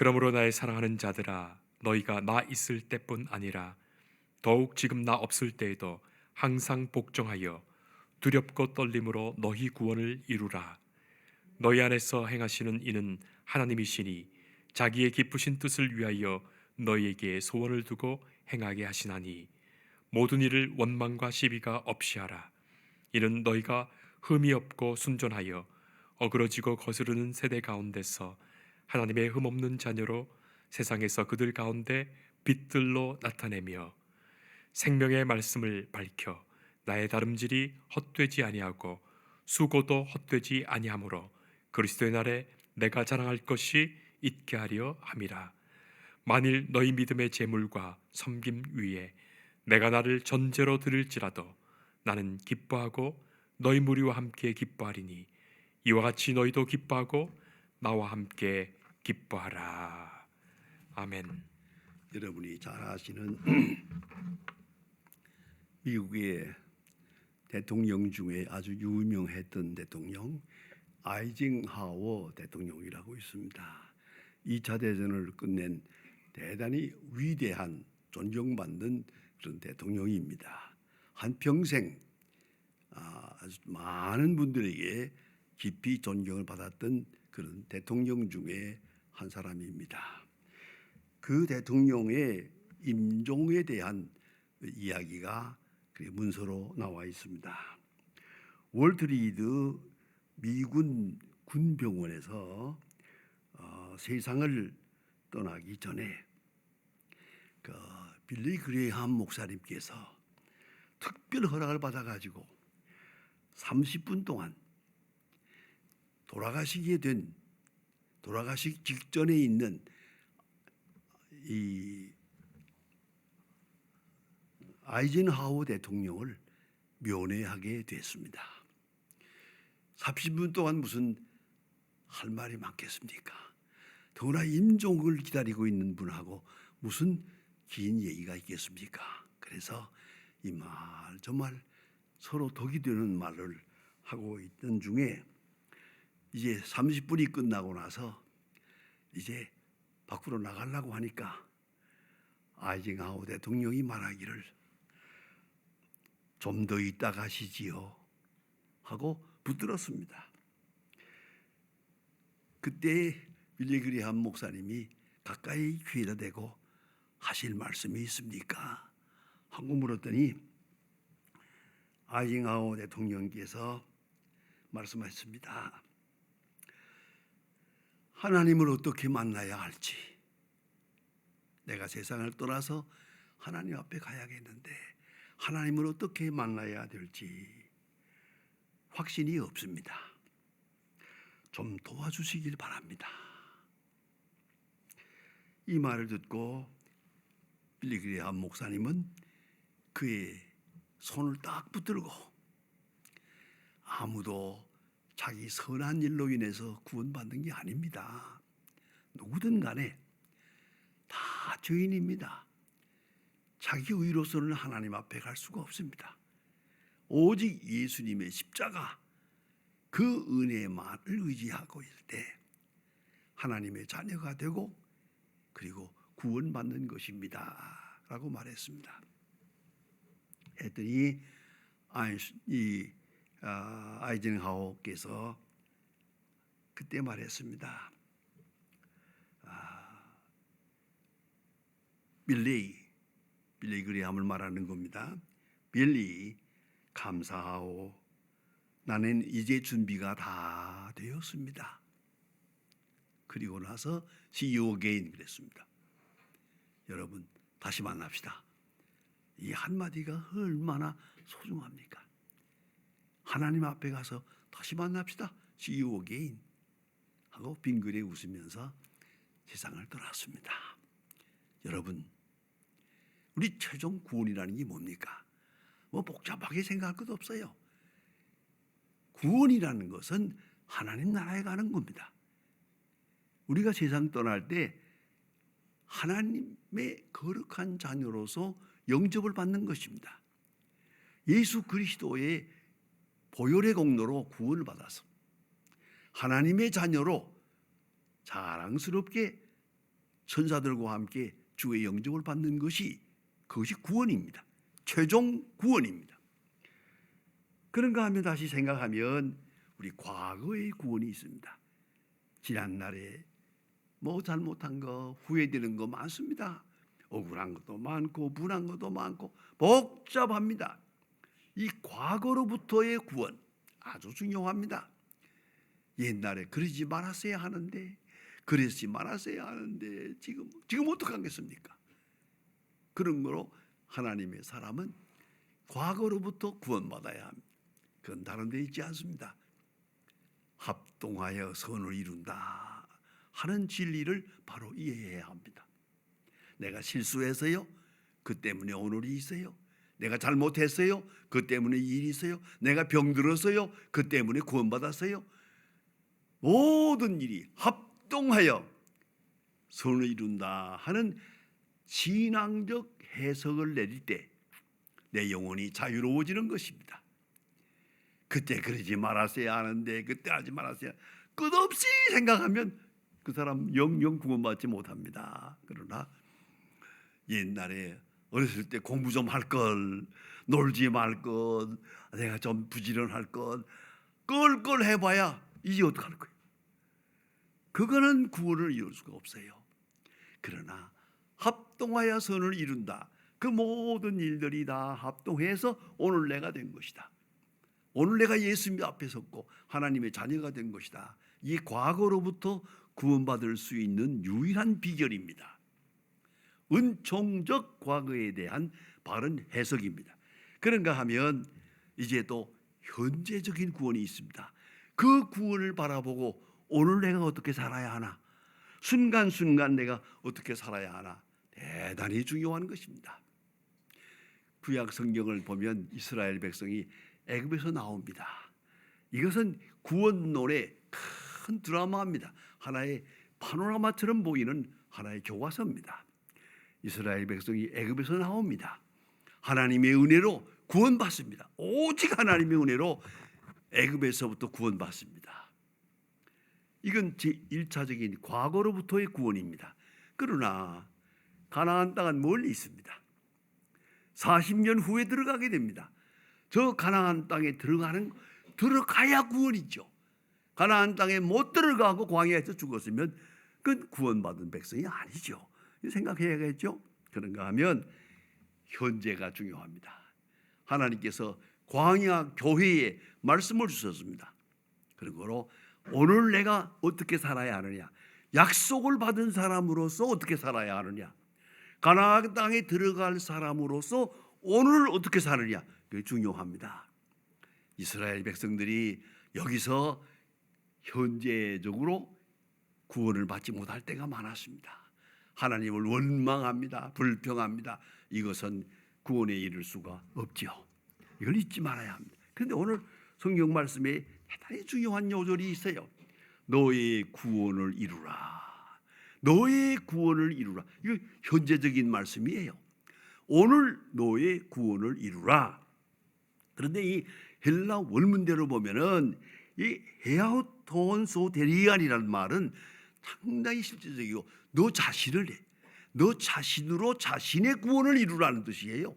그러므로 나의 사랑하는 자들아, 너희가 나 있을 때뿐 아니라 더욱 지금 나 없을 때에도 항상 복종하여 두렵고 떨림으로 너희 구원을 이루라. 너희 안에서 행하시는 이는 하나님이시니 자기의 기쁘신 뜻을 위하여 너희에게 소원을 두고 행하게 하시나니 모든 일을 원망과 시비가 없이 하라. 이는 너희가 흠이 없고 순전하여 어그러지고 거스르는 세대 가운데서 하나님의 흠없는 자녀로 세상에서 그들 가운데 빛들로 나타내며 생명의 말씀을 밝혀 나의 다름질이 헛되지 아니하고 수고도 헛되지 아니하므로 그리스도의 날에 내가 자랑할 것이 있게 하려 함이라. 만일 너희 믿음의 재물과 섬김 위에 내가 나를 전제로 드릴지라도 나는 기뻐하고 너희 무리와 함께 기뻐하리니 이와 같이 너희도 기뻐하고 나와 함께 기뻐하라. 아멘. 여러분이 잘 아시는 미국의 대통령 중에 아주 유명했던 대통령 아이젠하워 대통령이라고 있습니다. 2차 대전을 끝낸 대단히 위대한 존경받는 그런 대통령입니다. 한평생 아주 많은 분들에게 깊이 존경을 받았던 그런 대통령 중에 한 사람입니다. 그 대통령의 임종에 대한 이야기가 문서로 나와 있습니다. 월트 리드 미군 군병원에서 세상을 떠나기 전에 그 빌리 그레이엄 목사님께서 특별 허락을 받아가지고 30분 동안 돌아가시기 직전에 있는 이 아이젠하워 대통령을 면회하게 됐습니다. 30분 동안 무슨 할 말이 많겠습니까? 더구나 임종을 기다리고 있는 분하고 무슨 긴 얘기가 있겠습니까? 그래서 이 말 저 말 서로 덕이 되는 말을 하고 있던 중에 이제 30분이 끝나고 나서 이제 밖으로 나가려고 하니까 아이젠하워 대통령이 말하기를 좀 더 있다 가시지요 하고 붙들었습니다. 그때 빌리 그레이엄 목사님이 가까이 귀에다 대고 하실 말씀이 있습니까? 하고 물었더니 아이젠하워 대통령께서 말씀하셨습니다. 하나님을 어떻게 만나야 할지, 내가 세상을 떠나서 하나님 앞에 가야겠는데 하나님을 어떻게 만나야 될지 확신이 없습니다. 좀 도와주시길 바랍니다. 이 말을 듣고 빌리 그레이엄 목사님은 그의 손을 딱 붙들고 아무도 자기 선한 일로 인해서 구원받는 게 아닙니다. 누구든 간에 다 죄인입니다. 자기 의로서는 하나님 앞에 갈 수가 없습니다. 오직 예수님의 십자가 그 은혜만을 의지하고 있을 때 하나님의 자녀가 되고 그리고 구원받는 것입니다 라고 말했습니다. 했더니 아이젠하워께서 그때 말했습니다. 빌리 그레이엄을 말하는 겁니다. 빌리, 감사하오. 나는 이제 준비가 다 되었습니다. 그리고 나서 See you again 그랬습니다. 여러분 다시 만납시다. 이 한마디가 얼마나 소중합니까? 하나님 앞에 가서 다시 만납시다. See you again 하고 빙그레 웃으면서 세상을 떠났습니다. 여러분, 우리 최종 구원이라는 게 뭡니까? 뭐 복잡하게 생각할 것도 없어요. 구원이라는 것은 하나님 나라에 가는 겁니다. 우리가 세상 떠날 때 하나님의 거룩한 자녀로서 영접을 받는 것입니다. 예수 그리스도의 보혈의 공로로 구원을 받아서 하나님의 자녀로 자랑스럽게 선사들과 함께 주의 영접을 받는 그것이 구원입니다. 최종 구원입니다. 그런가 하면 다시 생각하면 우리 과거의 구원이 있습니다. 지난날에 뭐 잘못한 거, 후회되는 거 많습니다. 억울한 것도 많고 분한 것도 많고 복잡합니다. 이 과거로부터의 구원 아주 중요합니다. 옛날에 그러지 말았어야 하는데, 그러지 말았어야 하는데 지금 어떡하겠습니까? 그런 거로 하나님의 사람은 과거로부터 구원받아야 합니다. 그건 다른 데 있지 않습니다. 합동하여 선을 이룬다 하는 진리를 바로 이해해야 합니다. 내가 실수해서요, 그 때문에 오늘이 있어요. 내가 잘못했어요, 그 때문에 일이 있어요. 내가 병들었어요, 그 때문에 구원받았어요. 모든 일이 합동하여 선을 이룬다 하는 신앙적 해석을 내릴 때 내 영혼이 자유로워지는 것입니다. 그때 그러지 말았어야 하는데, 그때 하지 말았어야, 끝없이 생각하면 그 사람 영영 구원받지 못합니다. 그러나 옛날에 어렸을 때 공부 좀 할 걸, 놀지 말 것, 내가 좀 부지런할 것, 껄껄 해봐야 이제 어떡할 거예요? 그거는 구원을 이룰 수가 없어요. 그러나 합동하여 선을 이룬다. 그 모든 일들이 다 합동해서 오늘 내가 된 것이다. 오늘 내가 예수님 앞에 섰고 하나님의 자녀가 된 것이다. 이 과거로부터 구원받을 수 있는 유일한 비결입니다. 은총적 과거에 대한 바른 해석입니다. 그런가 하면 이제 또 현재적인 구원이 있습니다. 그 구원을 바라보고 오늘 내가 어떻게 살아야 하나, 순간순간 내가 어떻게 살아야 하나, 대단히 중요한 것입니다. 구약 성경을 보면 이스라엘 백성이 애굽에서 나옵니다. 이것은 구원론의 큰 드라마입니다. 하나의 파노라마처럼 보이는 하나의 교과서입니다. 이스라엘 백성이 애굽에서 나옵니다. 하나님의 은혜로 구원받습니다. 오직 하나님의 은혜로 애굽에서부터 구원받습니다. 이건 제1차적인 과거로부터의 구원입니다. 그러나 가나안 땅은 멀리 있습니다. 40년 후에 들어가게 됩니다. 저 가나안 땅에 들어가야 구원이죠. 가나안 땅에 못 들어가고 광야에서 죽었으면 그건 구원받은 백성이 아니죠. 생각해야겠죠. 그런가 하면 현재가 중요합니다. 하나님께서 광야 교회에 말씀을 주셨습니다. 그러므로 오늘 내가 어떻게 살아야 하느냐, 약속을 받은 사람으로서 어떻게 살아야 하느냐, 가나안 땅에 들어갈 사람으로서 오늘 어떻게 사느냐, 그게 중요합니다. 이스라엘 백성들이 여기서 현재적으로 구원을 받지 못할 때가 많았습니다. 하나님을 원망합니다. 불평합니다. 이것은 구원에 이를 수가 없죠. 이걸 잊지 말아야 합니다. 그런데 오늘 성경 말씀에 대단히 중요한 요절이 있어요. 너의 구원을 이루라. 너의 구원을 이루라. 이거 현재적인 말씀이에요. 오늘 너의 구원을 이루라. 그런데 이 헬라 원문대로 보면은 이 헤아우톤소 데리안이라는 말은 상당히 실제적이고 너 자신을 해. 너 자신으로 자신의 구원을 이루라는 뜻이에요.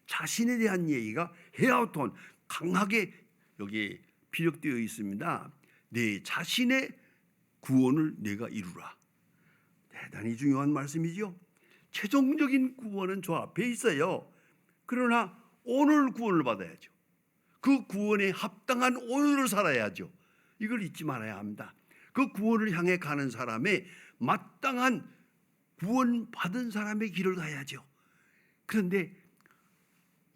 자신에 대한 얘기가 헤아우톤 강하게 여기 피력되어 있습니다. 내 자신의 구원을 내가 이루라. 대단히 중요한 말씀이죠. 최종적인 구원은 저 앞에 있어요. 그러나 오늘 구원을 받아야죠. 그 구원에 합당한 오늘을 살아야죠. 이걸 잊지 말아야 합니다. 그 구원을 향해 가는 사람의 마땅한 구원받은 사람의 길을 가야죠. 그런데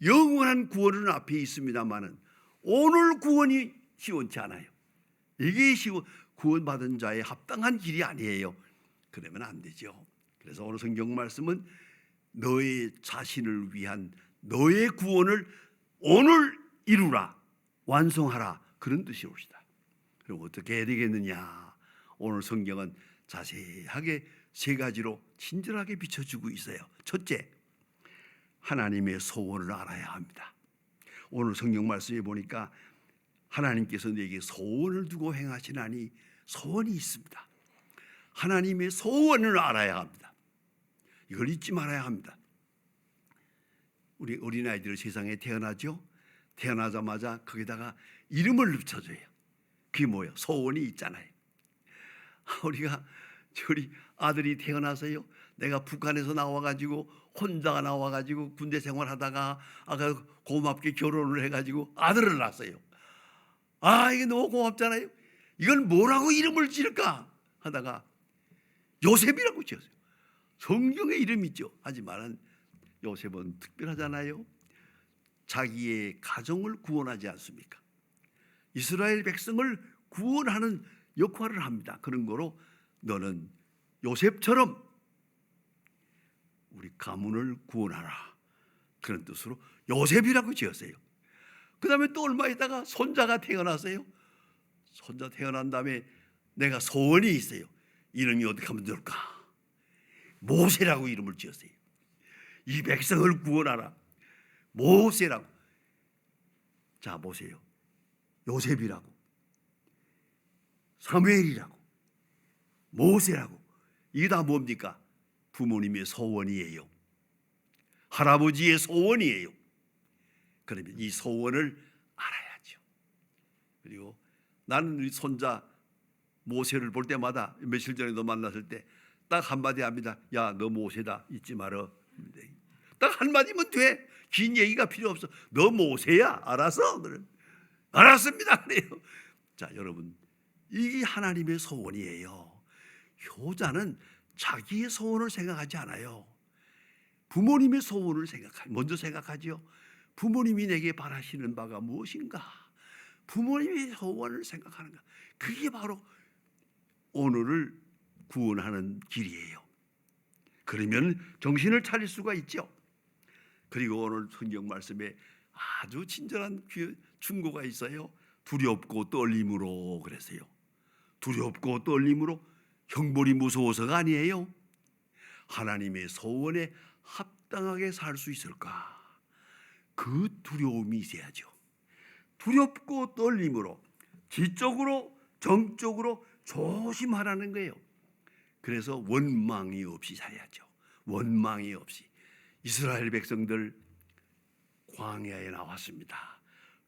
영원한 구원은 앞에 있습니다만은 오늘 구원이 시원치 않아요. 이게 구원받은 자의 합당한 길이 아니에요. 그러면 안 되죠. 그래서 오늘 성경 말씀은 너의 자신을 위한 너의 구원을 오늘 이루라, 완성하라, 그런 뜻이 옵시다. 그럼 어떻게 해야 되겠느냐? 오늘 성경은 자세하게 세 가지로 친절하게 비춰주고 있어요. 첫째, 하나님의 소원을 알아야 합니다. 오늘 성경 말씀에 보니까 하나님께서 내게 소원을 두고 행하시나니 소원이 있습니다. 하나님의 소원을 알아야 합니다. 이걸 잊지 말아야 합니다. 우리 어린아이들 세상에 태어나죠. 태어나자마자 거기다가 이름을 붙여줘요. 그게 뭐예요? 소원이 있잖아요. 우리 아들이 태어나서요, 내가 북한에서 나와가지고 혼자가 나와가지고 군대 생활하다가 아까 고맙게 결혼을 해가지고 아들을 낳았어요. 이게 너무 고맙잖아요. 이건 뭐라고 이름을 지을까 하다가 요셉이라고 지었어요. 성경에 이름 있죠. 하지만 요셉은 특별하잖아요. 자기의 가정을 구원하지 않습니까? 이스라엘 백성을 구원하는 역할을 합니다. 그런 거로 너는 요셉처럼 우리 가문을 구원하라, 그런 뜻으로 요셉이라고 지었어요. 그 다음에 또 얼마 있다가 손자가 태어났어요. 손자 태어난 다음에 내가 소원이 있어요. 이름이 어떻게 하면 될까? 모세라고 이름을 지었어요. 이 백성을 구원하라, 모세라고. 자, 보세요. 요셉이라고, 사무엘이라고, 모세라고. 이게 다 뭡니까? 부모님의 소원이에요. 할아버지의 소원이에요. 그러면 이 소원을 알아야죠. 그리고 나는 우리 손자 모세를 볼 때마다, 며칠 전에도 만났을 때 딱 한마디 합니다. 야, 너 모세다, 잊지 말어. 딱 한마디면 돼. 긴 얘기가 필요 없어. 너 모세야, 알았어? 알았습니다. 그래요. 자, 여러분, 이게 하나님의 소원이에요. 효자는 자기의 소원을 생각하지 않아요. 부모님의 소원을 먼저 생각하죠. 부모님이 내게 바라시는 바가 무엇인가? 부모님의 소원을 생각하는가? 그게 바로 오늘을 구원하는 길이에요. 그러면 정신을 차릴 수가 있죠. 그리고 오늘 성경 말씀에 아주 친절한 충고가 있어요. 두렵고 떨림으로 그랬어요. 두렵고 떨림으로, 형벌이 무서워서가 아니에요. 하나님의 소원에 합당하게 살 수 있을까? 그 두려움이 있어야죠. 두렵고 떨림으로, 지적으로, 정적으로 조심하라는 거예요. 그래서 원망이 없이 살아야죠. 원망이 없이. 이스라엘 백성들 광야에 나왔습니다.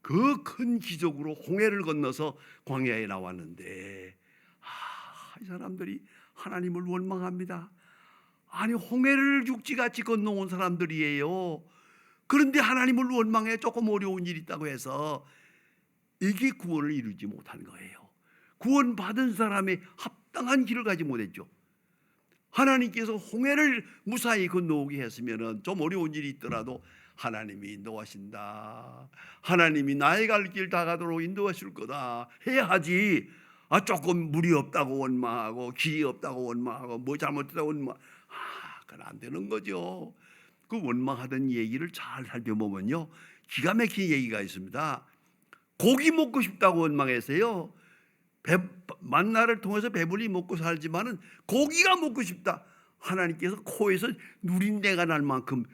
그 큰 기적으로 홍해를 건너서 광야에 나왔는데, 이 사람들이 하나님을 원망합니다. 아니, 홍해를 육지같이 건너온 사람들이에요. 그런데 하나님을 원망해. 조금 어려운 일이 있다고 해서 이게 구원을 이루지 못한 거예요. 구원받은 사람의 합당한 길을 가지 못했죠. 하나님께서 홍해를 무사히 건너오게 했으면 좀 어려운 일이 있더라도 하나님이 인도하신다, 하나님이 나의 갈 길 다 가도록 인도하실 거다 해야 하지. 조금 물이 없다고 원망하고 길이 없다고 원망하고 뭐 잘못했다고 그건 안 되는 거죠. 그 원망하던 얘기를 잘 살펴보면요, 기가 막힌 얘기가 있습니다. 고기 먹고 싶다고 원망했어요. 만나를 통해서 배불리 먹고 살지만은 고기가 먹고 싶다. 하나님께서 코에서 누린내가 날 만큼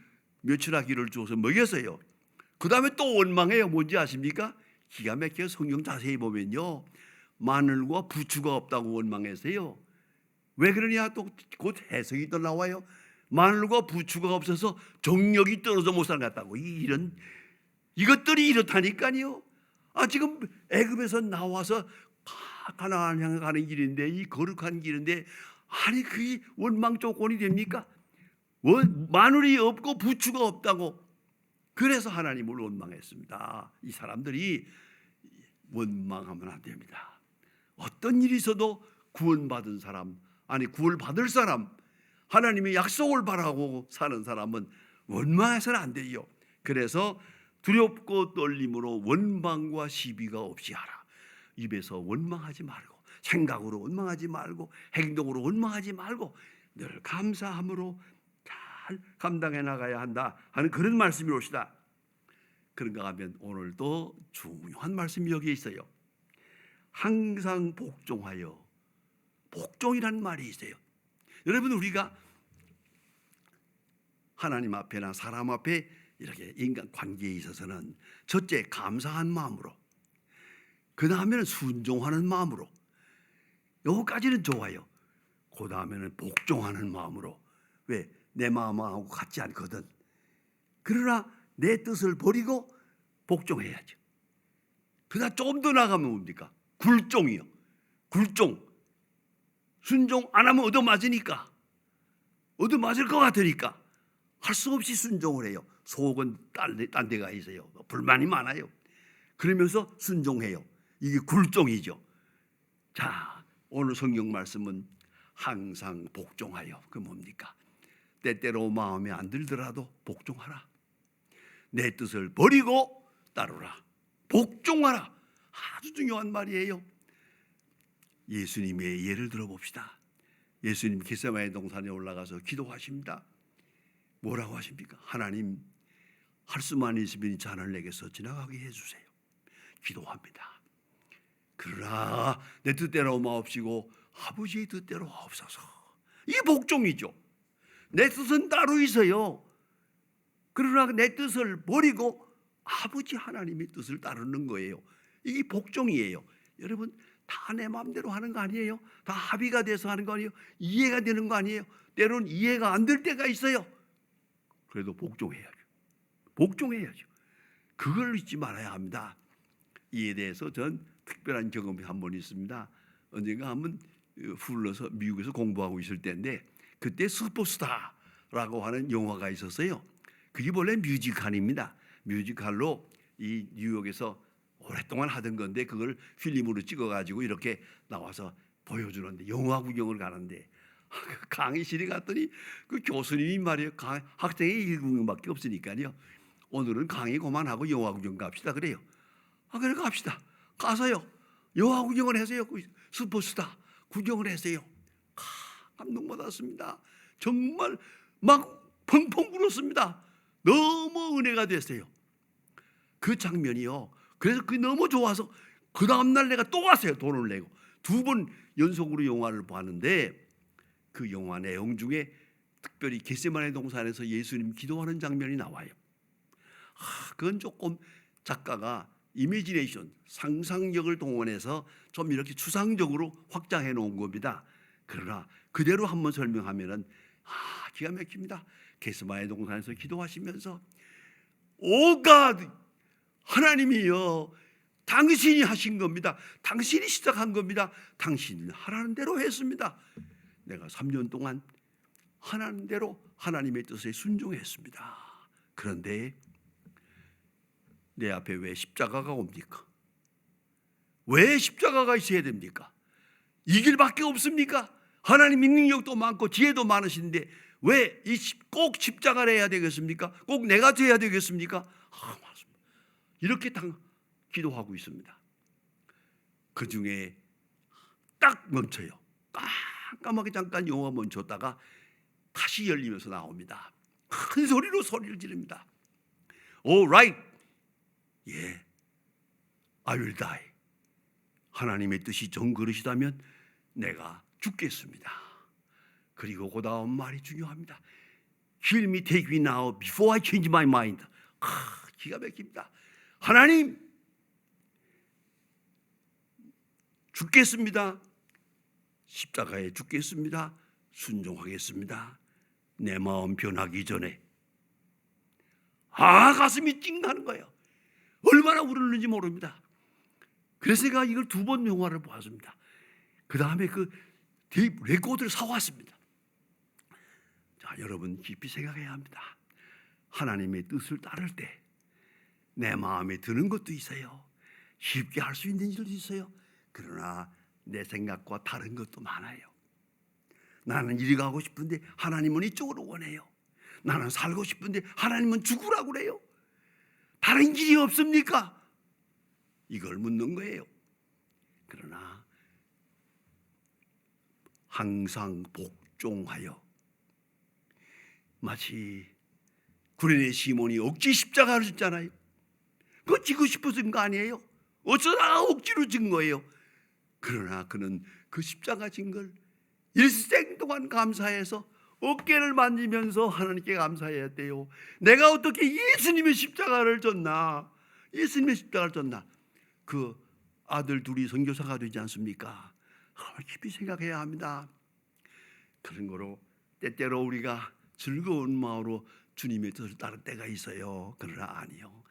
며칠하기를 줘서 먹였어요. 그 다음에 또 원망해요. 뭔지 아십니까? 기가 막혀. 성경 자세히 보면요, 마늘과 부추가 없다고 원망했어요. 왜 그러냐? 또 곧 해석이 또 나와요. 마늘과 부추가 없어서 정력이 떨어져 못 살았다고. 이것들이 이렇다니까요. 지금 애굽에서 나와서 가나안 향해 가는 길인데, 이 거룩한 길인데, 아니 그게 원망 조건이 됩니까? 마늘이 없고 부추가 없다고. 그래서 하나님을 원망했습니다. 이 사람들이 원망하면 안 됩니다. 어떤 일이 있어도 구원받은 사람, 구원받을 사람, 하나님의 약속을 바라고 사는 사람은 원망해서는 안 돼요. 그래서 두렵고 떨림으로 원망과 시비가 없이 하라. 입에서 원망하지 말고, 생각으로 원망하지 말고, 행동으로 원망하지 말고, 늘 감사함으로 잘 감당해 나가야 한다 하는 그런 말씀이 옵시다. 그런가 하면 오늘도 중요한 말씀이 여기 있어요. 항상 복종하여. 복종이라는 말이 있어요. 여러분, 우리가 하나님 앞에나 사람 앞에 이렇게 인간 관계에 있어서는 첫째 감사한 마음으로, 그 다음에는 순종하는 마음으로, 요거까지는 좋아요. 그 다음에는 복종하는 마음으로. 왜? 내 마음하고 같지 않거든. 그러나 내 뜻을 버리고 복종해야죠. 그러나 조금 더 나가면 뭡니까? 굴종이요. 굴종. 순종 안 하면 얻어맞으니까, 얻어맞을 것 같으니까 할 수 없이 순종을 해요. 속은 딴 데가 있어요. 불만이 많아요. 그러면서 순종해요. 이게 굴종이죠. 자, 오늘 성경 말씀은 항상 복종하여. 그 뭡니까? 때때로 마음에 안 들더라도 복종하라. 내 뜻을 버리고 따르라. 복종하라. 아주 중요한 말이에요. 예수님의 예를 들어봅시다. 예수님 겟세마네 동산에 올라가서 기도하십니다. 뭐라고 하십니까? 하나님, 할 수만 있으면 이 잔을 내게서 지나가게 해주세요. 기도합니다. 그러나 내 뜻대로 마옵시고 아버지의 뜻대로 하옵소서. 이게 복종이죠. 내 뜻은 따로 있어요. 그러나 내 뜻을 버리고 아버지 하나님의 뜻을 따르는 거예요. 이게 복종이에요. 여러분, 다 내 마음대로 하는 거 아니에요? 다 합의가 돼서 하는 거 아니에요? 이해가 되는 거 아니에요? 때로는 이해가 안 될 때가 있어요. 그래도 복종해야죠. 복종해야죠. 그걸 잊지 말아야 합니다. 이에 대해서 전 특별한 경험이 한 번 있습니다. 언젠가 한번 훌러서 미국에서 공부하고 있을 때인데, 그때 슈퍼스타라고 하는 영화가 있었어요. 그게 원래 뮤지컬입니다. 뮤지컬로 이 뉴욕에서 오랫동안 하던 건데, 그걸 필름으로 찍어가지고 이렇게 나와서 보여주는데, 영화 구경을 가는데 강의실에 갔더니 그 교수님이 말이에요. 학생이 7명밖에 없으니까요. 오늘은 강의 그만하고 영화 구경 갑시다 그래요. 그래 갑시다. 가서요. 영화 구경을 해서요. 슈퍼스타 구경을 해서요. 감동받았습니다. 정말 막 펑펑 울었습니다. 너무 은혜가 됐어요. 그 장면이요. 그래서 그게 너무 좋아서 그 다음날 내가 또 갔어요. 돈을 내고 2번 연속으로 영화를 봤는데, 그 영화 내용 중에 특별히 겟세마네 동산에서 예수님 기도하는 장면이 나와요. 그건 조금 작가가 이미지네이션, 상상력을 동원해서 좀 이렇게 추상적으로 확장해 놓은 겁니다. 그러나 그대로 한번 설명하면은 기가 막힙니다. 겟세마네 동산에서 기도하시면서 오 갓, 하나님이여, 당신이 하신 겁니다. 당신이 시작한 겁니다. 당신이 하라는 대로 했습니다. 내가 3년 동안 하라는 대로 하나님의 뜻에 순종했습니다. 그런데 내 앞에 왜 십자가가 옵니까? 왜 십자가가 있어야 됩니까? 이 길밖에 없습니까? 하나님의 능력도 많고 지혜도 많으신데 왜 꼭 십자가를 해야 되겠습니까? 꼭 내가 돼야 되겠습니까? 맞습니다. 이렇게 기도하고 있습니다. 그 중에 딱 멈춰요. 깜깜하게 잠깐 영화 멈췄다가 다시 열리면서 나옵니다. 큰 소리로 소리를 지릅니다. All right. 예. I will die. 하나님의 뜻이 정그릇이다면 내가 죽겠습니다. 그리고 그 다음 말이 중요합니다. Kill me, take me now before I change my mind. 기가 막힙니다. 하나님, 죽겠습니다. 십자가에 죽겠습니다. 순종하겠습니다. 내 마음 변하기 전에. 가슴이 찡하는 거예요. 얼마나 울었는지 모릅니다. 그래서 제가 이걸 2번 영화를 보았습니다. 그 다음에 그 테이프 레코드를 사왔습니다. 자, 여러분 깊이 생각해야 합니다. 하나님의 뜻을 따를 때 내 마음에 드는 것도 있어요. 쉽게 할 수 있는 일도 있어요. 그러나 내 생각과 다른 것도 많아요. 나는 이리 가고 싶은데 하나님은 이쪽으로 원해요. 나는 살고 싶은데 하나님은 죽으라고 그래요. 다른 길이 없습니까? 이걸 묻는 거예요. 그러나 항상 복종하여, 마치 구레네 시몬이 억지 십자가를 졌잖아요. 그거 지고 싶어서 진 거 아니에요. 어쩌다가 억지로 진 거예요. 그러나 그는 그 십자가 진 걸 일생 동안 감사해서 어깨를 만지면서 하나님께 감사해야 돼요. 내가 어떻게 예수님의 십자가를 졌나? 예수님의 십자가를 졌나? 그 아들 둘이 선교사가 되지 않습니까? 깊이 생각해야 합니다. 그런 거로 때때로 우리가 즐거운 마음으로 주님의 뜻을 따를 때가 있어요. 그러나 아니요.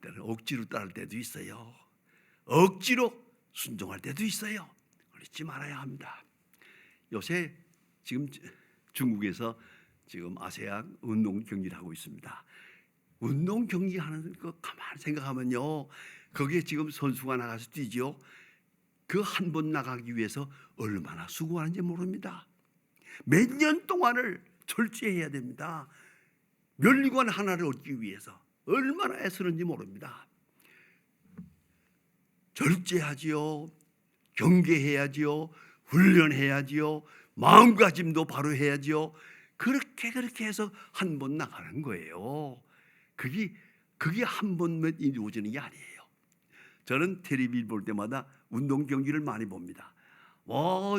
때는 억지로 따를 때도 있어요. 억지로 순종할 때도 있어요. 잊지 말아야 합니다. 요새 지금 중국에서 지금 아세안 운동 경기를 하고 있습니다. 운동 경기 하는 거 가만히 생각하면요, 거기에 지금 선수가 나가서 뛰죠. 그 한 번 나가기 위해서 얼마나 수고하는지 모릅니다. 몇 년 동안을 절제해야 됩니다. 면류관 하나를 얻기 위해서 얼마나 애쓰는지 모릅니다. 절제하지요. 경계해야지요. 훈련해야지요. 마음가짐도 바로 해야지요. 그렇게 해서 한 번 나가는 거예요. 그게 한 번만 이루어지는 게 아니에요. 저는 텔레비전 볼 때마다 운동 경기를 많이 봅니다.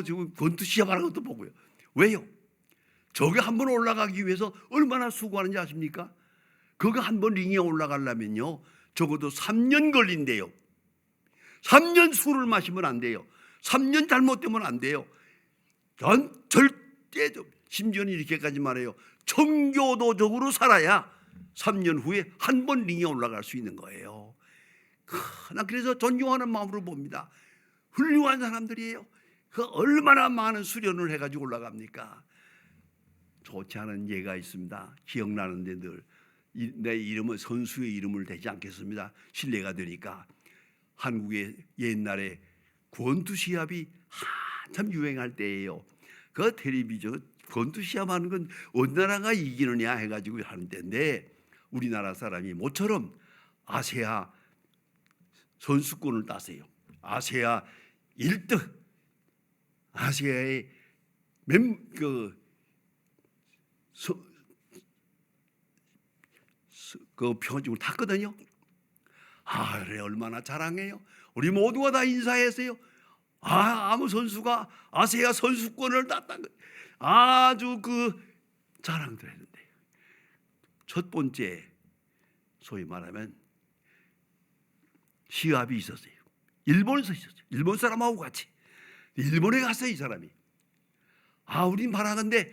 지금 권투 시합하는 것도 보고요. 왜요? 저게 한 번 올라가기 위해서 얼마나 수고하는지 아십니까? 그거 한 번 링에 올라가려면요, 적어도 3년 걸린대요. 3년 술을 마시면 안 돼요. 3년 잘못되면 안 돼요. 절대적, 심지어는 이렇게까지 말해요. 청교도적으로 살아야 3년 후에 한 번 링에 올라갈 수 있는 거예요. 난 그래서 존경하는 마음으로 봅니다. 훌륭한 사람들이에요. 그 얼마나 많은 수련을 해가지고 올라갑니까? 좋지 않은 예가 있습니다. 기억나는데 늘 내 이름은 선수의 이름을 대지 않겠습니다. 신뢰가 되니까. 한국의 옛날에 권투 시합이 한참 유행할 때예요. 그 텔레비전 권투 시합하는 건 어느 나라가 이기느냐 해가지고 하는 때인데, 우리나라 사람이 모처럼 아시아 선수권을 땄어요. 아시아 1등, 아시아의 그 표적을 탔거든요. 그래, 얼마나 자랑해요. 우리 모두가 다 인사했어요. 아무 선수가 아시아 선수권을 땄다는 거, 아주 그 자랑들 했는데, 첫 번째 소위 말하면 시합이 있었어요. 일본에서 있었어요. 일본 사람하고 같이 일본에 갔어요. 이 사람이. 우린 바라건대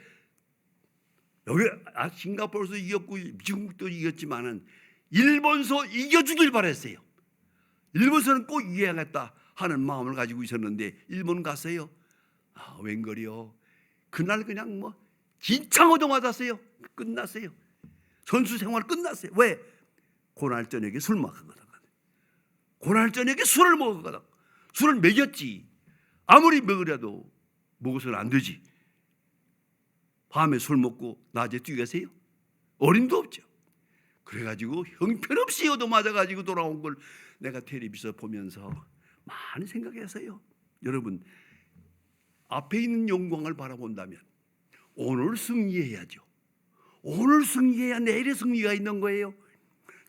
여기 싱가포르에서 이겼고 중국도 이겼지만은 일본서 이겨주길 바랬어요. 일본서는 꼭 이겨야겠다 하는 마음을 가지고 있었는데 일본 갔어요. 웬걸이요. 그날 그냥 진창호도 맞았어요. 끝났어요. 선수 생활 끝났어요. 왜? 그날 저녁에 술 먹었거든. 그날 저녁에 술을 먹었거든. 술을 먹였지. 아무리 먹으려도 먹어서는 안 되지. 밤에 술 먹고 낮에 뛰겠어요? 어림도 없죠. 그래가지고 형편없이 얻어 맞아가지고 돌아온 걸 내가 텔레비전 보면서 많이 생각했어요. 여러분, 앞에 있는 영광을 바라본다면 오늘 승리해야죠. 오늘 승리해야 내일의 승리가 있는 거예요.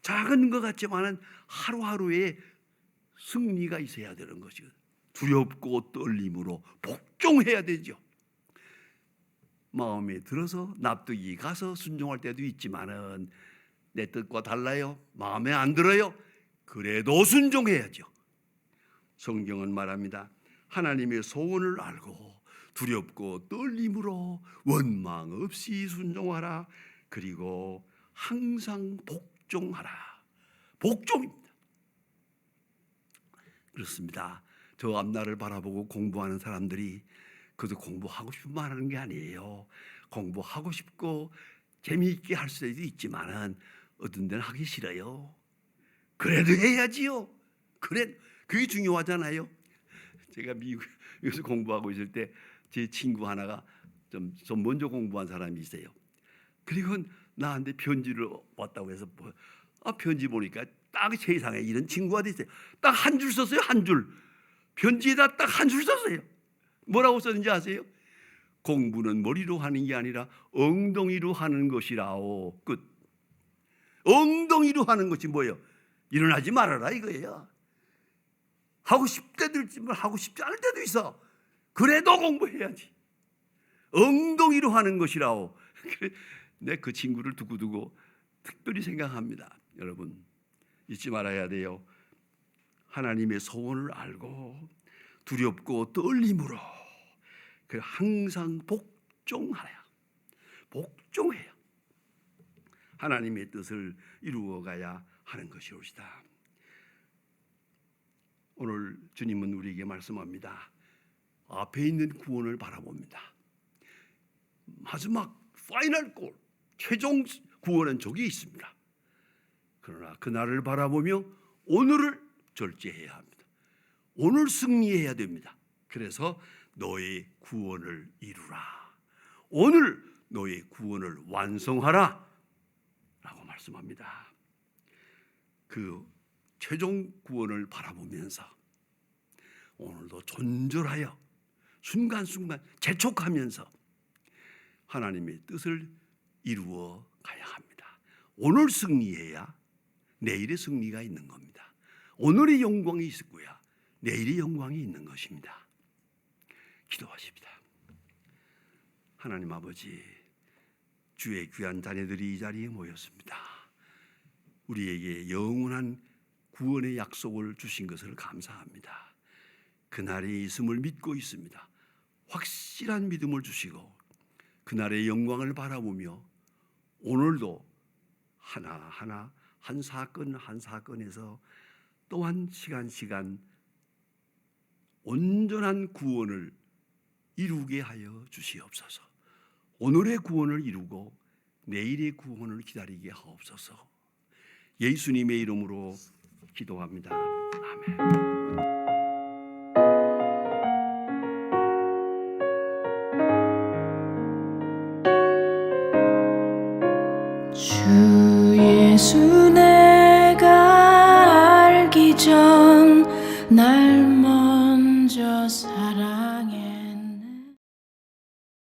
작은 것 같지만은 하루하루에 승리가 있어야 되는 것이죠. 두렵고 떨림으로 복종해야 되죠. 마음에 들어서 납득이 가서 순종할 때도 있지만은 내 뜻과 달라요. 마음에 안 들어요. 그래도 순종해야죠. 성경은 말합니다. 하나님의 소원을 알고 두렵고 떨림으로 원망 없이 순종하라. 그리고 항상 복종하라. 복종입니다. 그렇습니다. 저 앞날을 바라보고 공부하는 사람들이 그도 공부하고 싶으면 하는 게 아니에요. 공부하고 싶고 재미있게 할 수도 있지만은 어떤 데는 하기 싫어요. 그래도 해야지요. 그게 중요하잖아요. 제가 미국에서 공부하고 있을 때 제 친구 하나가 좀 먼저 공부한 사람이 있어요. 그리고 나한테 편지를 왔다고 해서 편지 보니까 딱 세상에 이런 친구가 있어요. 딱 한 줄 썼어요. 한 줄. 편지에다 딱 한 줄 썼어요. 뭐라고 썼는지 아세요? 공부는 머리로 하는 게 아니라 엉덩이로 하는 것이라오. 끝. 엉덩이로 하는 것이 뭐예요? 일어나지 말아라 이거예요. 하고 싶을 때도 있지만 하고 싶지 않을 때도 있어. 그래도 공부해야지. 엉덩이로 하는 것이라오. 내 그 친구를 두고두고 특별히 생각합니다. 여러분, 잊지 말아야 돼요. 하나님의 소원을 알고 두렵고 떨림으로 항상 복종하라. 복종해요. 하나님의 뜻을 이루어가야 하는 것이옵시다. 오늘 주님은 우리에게 말씀합니다. 앞에 있는 구원을 바라봅니다. 마지막 파이널 골, 최종 구원은 저기 있습니다. 그러나 그날을 바라보며 오늘을 절제해야 합니다. 오늘 승리해야 됩니다. 그래서 너의 구원을 이루라. 오늘 너의 구원을 완성하라 라고 말씀합니다. 그 최종 구원을 바라보면서 오늘도 존절하여 순간순간 재촉하면서 하나님의 뜻을 이루어 가야 합니다. 오늘 승리해야 내일의 승리가 있는 겁니다. 오늘의 영광이 있고야 내일의 영광이 있는 것입니다. 기도하십니다. 하나님 아버지, 주의 귀한 자녀들이 이 자리에 모였습니다. 우리에게 영원한 구원의 약속을 주신 것을 감사합니다. 그날이 있음을 믿고 있습니다. 확실한 믿음을 주시고 그날의 영광을 바라보며 오늘도 하나하나 한 사건 한 사건에서 또한 시간 온전한 구원을 이루게 하여 주시옵소서. 오늘의 구원을 이루고 내일의 구원을 기다리게 하옵소서. 예수님의 이름으로 기도합니다. 아멘. 주 예수 내가 알기 전 날 먼저 사랑해